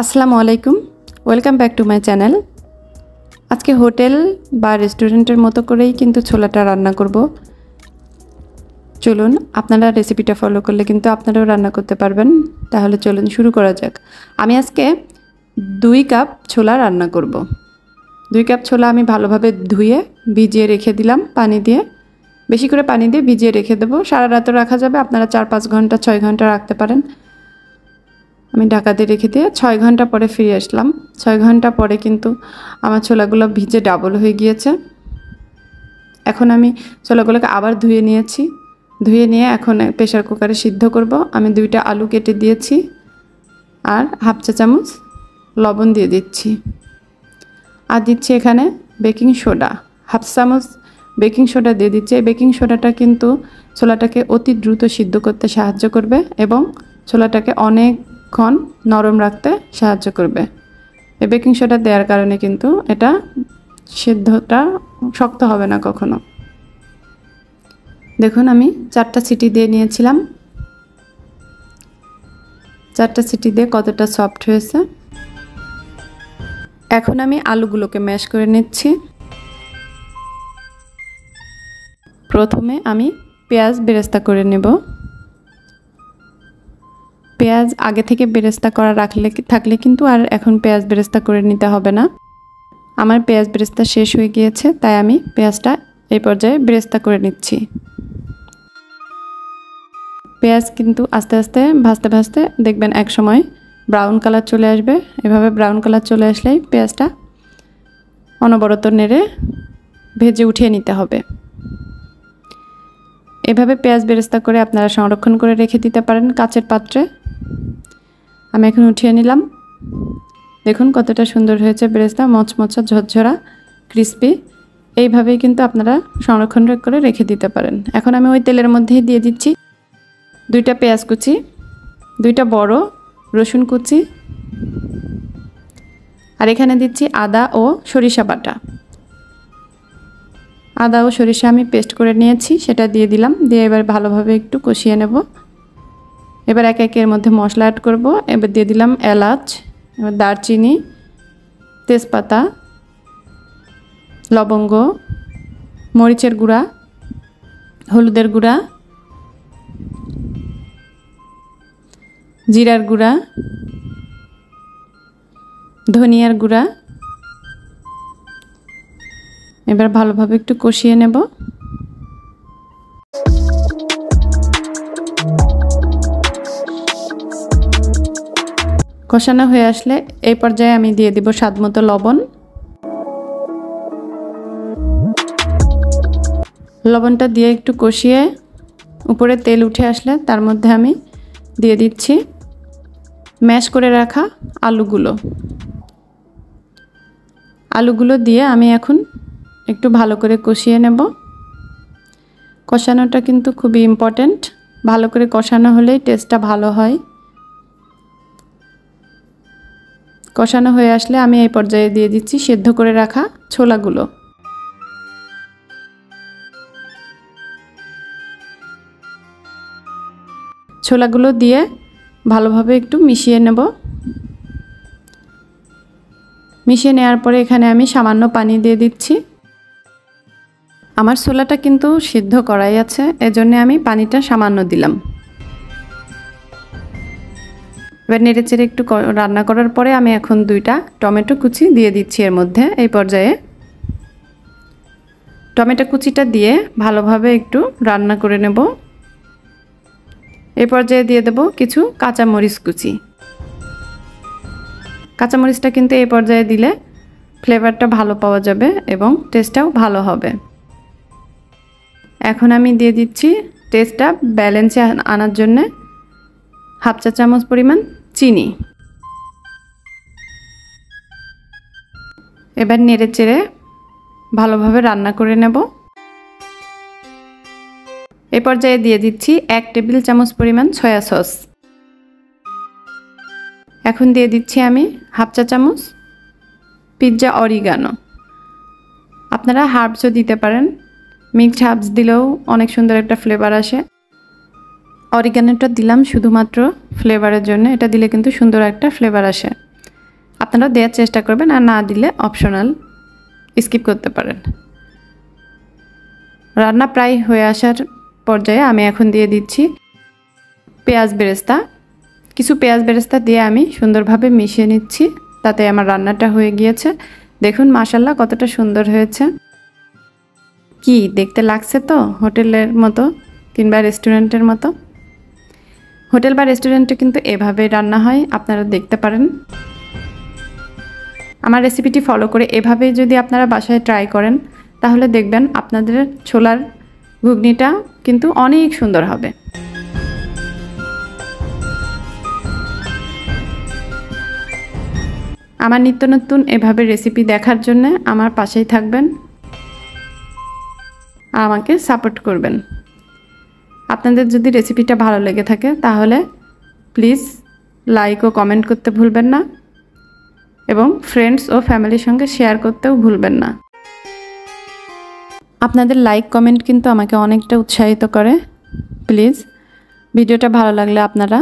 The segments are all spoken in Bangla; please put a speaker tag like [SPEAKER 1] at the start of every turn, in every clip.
[SPEAKER 1] আসসালামু আলাইকুম, welcome back to my channel. আজকে হোটেল বা রেস্টুরেন্টের মতো করেই কিন্তু ছোলাটা রান্না করব। চলুন, আপনারা রেসিপিটা ফলো করলে কিন্তু আপনারাও রান্না করতে পারবেন। তাহলে চলুন শুরু করা যাক। আমি আজকে 2 কাপ ছোলা রান্না করব। 2 কাপ ছোলা আমি ভালোভাবে ধুয়ে ভিজিয়ে রেখে দিলাম পানি দিয়ে। বেশি করে পানি দিয়ে ভিজিয়ে রেখে দেবো। সারা রাতও রাখা যাবে, আপনারা 4-5 ঘন্টা 6 ঘন্টা রাখতে পারেন। আমি ঢাকা দিয়ে রেখে দিয়ে 6 ঘন্টা পরে ফিরে আসলাম। 6 ঘন্টা পরে কিন্তু আমার ছোলাগুলো ভিজে ডাবল হয়ে গিয়েছে। এখন আমি ছোলাগুলোকে আবার ধুয়ে নিয়েছি। ধুয়ে নিয়ে এখন প্রেসার কুকারে সিদ্ধ করব। আমি 2টা আলু কেটে দিয়েছি আর হাফ চা চামচ লবণ দিয়ে দিচ্ছি। আর দিচ্ছি এখানে বেকিং সোডা, হাফ চামচ বেকিং সোডা দিয়ে দিচ্ছি। এই বেকিং সোডাটা কিন্তু ছোলাটাকে অতি দ্রুত সিদ্ধ করতে সাহায্য করবে এবং ছোলাটাকে অনেকক্ষণ নরম রাখতে সাহায্য করবে। এই বেকিং সোডা দেওয়ার কারণে কিন্তু এটা সিদ্ধটা শক্ত হবে না কখনো। দেখুন, আমি 4টা সিটি দিয়ে নিয়েছিলাম। 4টা সিটি দিয়ে কতটা সফট হয়েছে। এখন আমি আলুগুলোকে ম্যাশ করে নিচ্ছি। প্রথমে আমি পেঁয়াজ বেরেস্তা করে নেব। পেঁয়াজ আগে থেকে বেরেস্তা করা থাকলে কিন্তু আর এখন পেঁয়াজ বেরেস্তা করে নিতে হবে না। আমার পেঁয়াজ বেরেস্তা শেষ হয়ে গিয়েছে, তাই আমি পেঁয়াজটা এই পর্যায়ে বেরেস্তা করে নিচ্ছি। পেঁয়াজ কিন্তু আস্তে আস্তে ভাজতে ভাজতে দেখবেন এক সময় ব্রাউন কালার চলে আসবে। এভাবে ব্রাউন কালার চলে আসলেই পেঁয়াজটা অনবরত নেড়ে ভেজে উঠিয়ে নিতে হবে। এভাবে পেঁয়াজ বেরেস্তা করে আপনারা সংরক্ষণ করে রেখে দিতে পারেন কাচের পাত্রে। আমি এখন উঠিয়ে নিলাম। দেখুন কতটা সুন্দর হয়েছে বেরেস্তা, মচমচা ঝরঝরা ক্রিস্পি। এইভাবেই কিন্তু আপনারা সংরক্ষণ করে রেখে দিতে পারেন। এখন আমি ওই তেলের মধ্যেই দিয়ে দিচ্ছি 2টা পেঁয়াজ কুচি, 2টা বড় রসুন কুচি, আর এখানে দিচ্ছি আদা ও সরিষা বাটা। আদা ও সরিষা আমি পেস্ট করে নিয়েছি, সেটা দিয়ে দিলাম। দিয়ে এবার ভালোভাবে একটু কষিয়ে নেব। এবার এক একের মধ্যে মশলা অ্যাড করব। এবার দিয়ে দিলাম এলাচ, এবার দারচিনি, তেজপাতা, লবঙ্গ, মরিচের গুঁড়া, হলুদের গুঁড়া, জিরার গুঁড়া, ধনিয়ার গুঁড়া। এবার ভালোভাবে একটু কষিয়ে নেব। কষানো হয়ে আসলে এই পর্যায়ে আমি দিয়ে দিব স্বাদমতো লবণ। লবণটা দিয়ে একটু কষিয়ে উপরে তেল উঠে আসলে তার মধ্যে আমি দিয়ে দিচ্ছি ম্যাশ করে রাখা আলুগুলো। আলুগুলো দিয়ে আমি এখন একটু ভালো করে কষিয়ে নেব। কষানোটা কিন্তু খুবই ইম্পর্ট্যান্ট। ভালো করে কষানো হলেই টেস্টটা ভালো হয়। কষানো হয়ে আসলে আমি এই পর্যায়ে দিয়ে দিচ্ছি সেদ্ধ করে রাখা ছোলাগুলো। ছোলাগুলো দিয়ে ভালোভাবে একটু মিশিয়ে নেব। মিশিয়ে নেওয়ার পরে এখানে আমি সামান্য পানি দিয়ে দিচ্ছি। আমার ছোলাটা কিন্তু সিদ্ধ করাই আছে, এজন্য আমি পানিটা সামান্য দিলাম। এবার নেড়েচেড়ে একটু রান্না করার পরে আমি এখন 2টা টমেটো কুচি দিয়ে দিচ্ছি এর মধ্যে। এই পর্যায়ে টমেটো কুচিটা দিয়ে ভালোভাবে একটু রান্না করে নেব। এই পর্যায়ে দিয়ে দেব কিছু কাঁচামরিচ কুচি। কাঁচামরিচটা কিন্তু এই পর্যায়ে দিলে ফ্লেভারটা ভালো পাওয়া যাবে এবং টেস্টটাও ভালো হবে। এখন আমি দিয়ে দিচ্ছি টেস্টটা ব্যালেন্সে আনার জন্য হাফ চা চামচ পরিমাণ চিনি। এবার নেড়ে চেড়ে ভালোভাবে রান্না করে নেব। এই পর্যায়ে দিয়ে দিচ্ছি 1 টেবিল চামচ পরিমাণ সয়া সস। এখন দিয়ে দিচ্ছি আমি হাফ চা চামচ পিৎজা অরিগানো। আপনারা হার্বসও দিতে পারেন, মিক্সড হার্বস দিলেও অনেক সুন্দর একটা ফ্লেভার আসে। অরিগানোটা দিলাম শুধুমাত্র ফ্লেভারের জন্য, এটা দিলে কিন্তু সুন্দর একটা ফ্লেভার আসে। আপনারা দেওয়ার চেষ্টা করবেন, আর না দিলে অপশনাল, স্কিপ করতে পারেন। রান্না প্রায় হয়ে আসার পর্যায়ে আমি এখন দিয়ে দিচ্ছি পেঁয়াজ বেরেস্তা। কিছু পেঁয়াজ বেরেস্তা দিয়ে আমি সুন্দরভাবে মিশিয়ে নিচ্ছি, তাতে আমার রান্নাটা হয়ে গিয়েছে। দেখুন মাশাআল্লাহ কতটা সুন্দর হয়েছে। কি দেখতে লাগছে তো হোটেলের মতো কিংবা রেস্টুরেন্টের মতো। হোটেল বা রেস্টুরেন্টে কিন্তু এভাবে রান্না হয়, আপনারা দেখতে পারেন। আমার রেসিপিটি ফলো করে এভাবেই যদি আপনারা বাসায় ট্রাই করেন, তাহলে দেখবেন আপনাদের ছোলার ঘুগনিটা কিন্তু অনেক সুন্দর হবে। আমার নিত্য নতুন এভাবে রেসিপি দেখার জন্য আমার পাশেই থাকবেন, আর আমাকে সাপোর্ট করবেন। আপনাদের যদি রেসিপিটা ভালো লেগে থাকে তাহলে প্লিজ লাইক ও কমেন্ট করতে ভুলবেন না, এবং ফ্রেন্ডস ও ফ্যামিলির সঙ্গে শেয়ার করতেও ভুলবেন না। আপনাদের লাইক কমেন্ট কিন্তু আমাকে অনেকটা উৎসাহিত করে। প্লিজ ভিডিওটা ভালো লাগলে আপনারা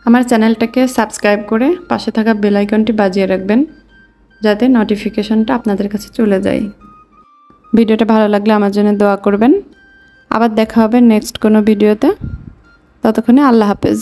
[SPEAKER 1] আমার চ্যানেলটাকে সাবস্ক্রাইব করে পাশে থাকা বেল আইকনটি বাজিয়ে রাখবেন, যাতে নোটিফিকেশনটা আপনাদের কাছে চলে যায়। ভিডিওটা ভালো লাগলে আমার জন্য দোয়া করবেন। আবার দেখা হবে নেক্সট কোনো ভিডিওতে। ততক্ষণে আল্লাহ হাফেজ।